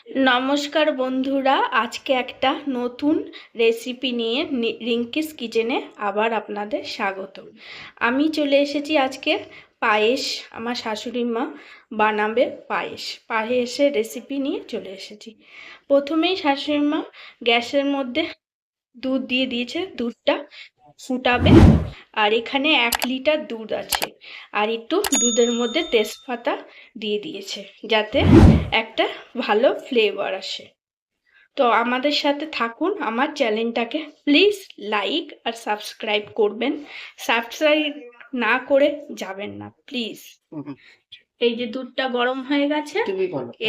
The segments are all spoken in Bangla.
নমস্কার বন্ধুরা, আজকে একটা নতুন রেসিপি নিয়ে রিঙ্কিস কিচেনে আবার আপনাদের স্বাগত। আমি চলে এসেছি আজকে পায়েস। আমার শাশুড়ি মা বানাবে পায়েসের রেসিপি নিয়ে চলে এসেছি। প্রথমেই শাশুড়ি মা গ্যাসের মধ্যে দুধ দিয়ে দিয়েছে, দুধটা ফুটাবে। আর এখানে 1 লিটার দুধ আছে, আর একটু দুধের মধ্যে তেজপাতা দিয়ে দিয়েছে যাতে একটা ভালো ফ্লেভার আসে। তো আমাদের সাথে থাকুন, আমার চ্যানেলটাকে প্লিজ লাইক আর সাবস্ক্রাইব করবেন। সাবস্ক্রাইব না করে যাবেন না প্লিজ। এই যে দুধটা গরম হয়ে গেছে,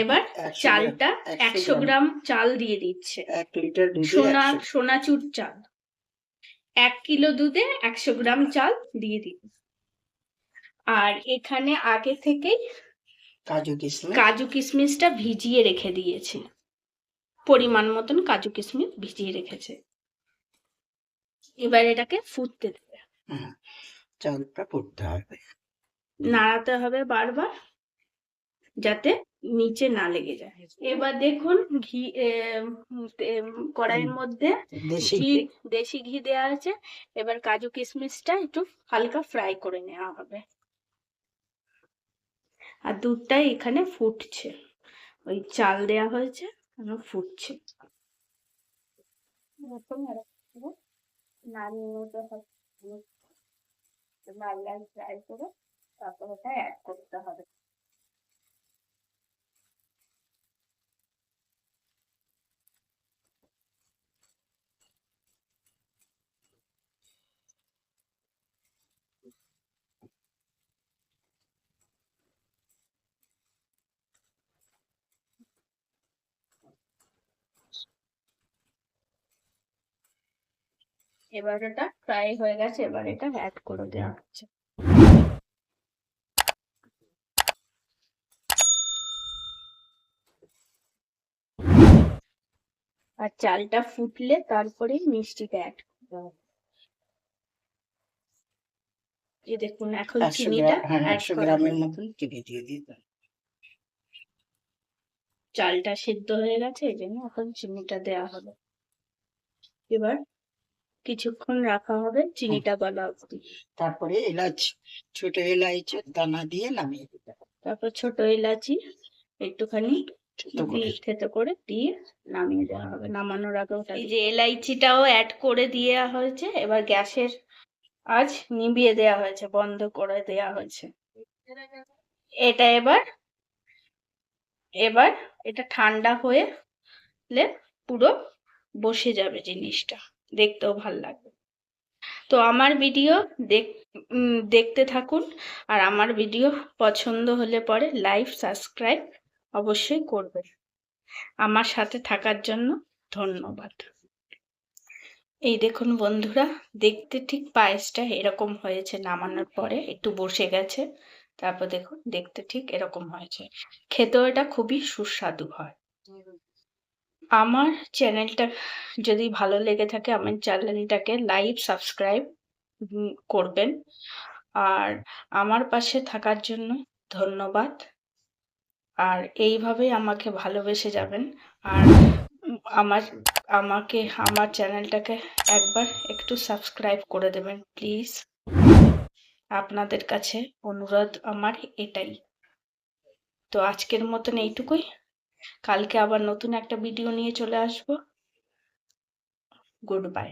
এবার চালটা 100 গ্রাম চাল দিয়ে দিচ্ছে। 1 লিটার দুধে সোনাচুর চাল। 1 কিলো দুধে 100 গ্রাম চাল দিয়ে দিন। আর এখানে আগে থেকেই কাজু কিশমিশটা ভিজিয়ে রেখে দিয়েছি, পরিমাণ মতন কাজু কিশমিশ ভিজিয়ে রেখেছে। এবার এটাকে ফুটতে দেবে, চালটা ফুটতে হবে, নাড়াতে হবে বারবার যাতে নিচে না লেগে যায়। এবার দেখুন কড়াইয়ের মধ্যে দেশি ঘি দেওয়া আছে। এবার কাজু কিশমিশটা একটু হালকা ফ্রাই করে নেওয়া হবে। আর দুধটা এখানে ফুটছে, ওই চাল দেয়া হয়েছে, ফুটছে। নাড়িয়ে নিতে হবে, লাল লাল ফ্রাই করে তারপর ওটা অ্যাড করতে হবে। এবার এটা ফ্রাই হয়ে গেছে, এবার এটা অ্যাড করে দেওয়া হচ্ছে। আর চালটা ফুটলে তারপরে মিষ্টিটা অ্যাড করতে হবে। এই দেখুন এখন চিনিটা 100 গ্রামের মতন চিনি দিয়ে দিতে। চালটা সিদ্ধ হয়ে গেছে, এই জন্য এখন চিনিটা দেওয়া হবে। এবার কিছুক্ষণ রাখা হবে চিনিটা গলা অবধি। তারপরে ছোট এলাচের দানা দিয়ে নামিয়ে দিতে হবে। তারপর ছোট এলাচি একটুখানি থেতো করে দিয়ে নামিয়ে দেওয়া হবে। নামানোর আগে ওটা, এই যে এলাইচিটাও অ্যাড করে দেওয়া হয়েছে। এবার গ্যাসের আঁচ নিভিয়ে দেওয়া হয়েছে, বন্ধ করে দেওয়া হয়েছে। এটা এবার এটা ঠান্ডা হলে পুরো বসে যাবে জিনিসটা, দেখতেও ভাল লাগবে। তো আমার ভিডিও দেখতে থাকুন, আর আমার ভিডিও পছন্দ হলে পরে লাইক সাবস্ক্রাইব অবশ্যই করবেন। আমার সাথে থাকার জন্য ধন্যবাদ। এই দেখুন বন্ধুরা, দেখতে ঠিক পায়েসটা এরকম হয়েছে। নামানোর পরে একটু বসে গেছে, তারপর দেখুন দেখতে ঠিক এরকম হয়েছে। খেতেও এটা খুবই সুস্বাদু হয়। আমার চ্যানেলটা যদি ভালো লেগে থাকে, আমার চ্যানেলটাকে লাইক সাবস্ক্রাইব করবেন। আর আমার পাশে থাকার জন্য ধন্যবাদ। আর এইভাবেই আমাকে ভালোবেসে যাবেন। আর আমার চ্যানেলটাকে একবার একটু সাবস্ক্রাইব করে দেবেন প্লিজ। আপনাদের কাছে অনুরোধ আমার এটাই। তো আজকের মতন এইটুকুই। কালকে আবার নতুন একটা ভিডিও নিয়ে চলে আসবো। Good bye.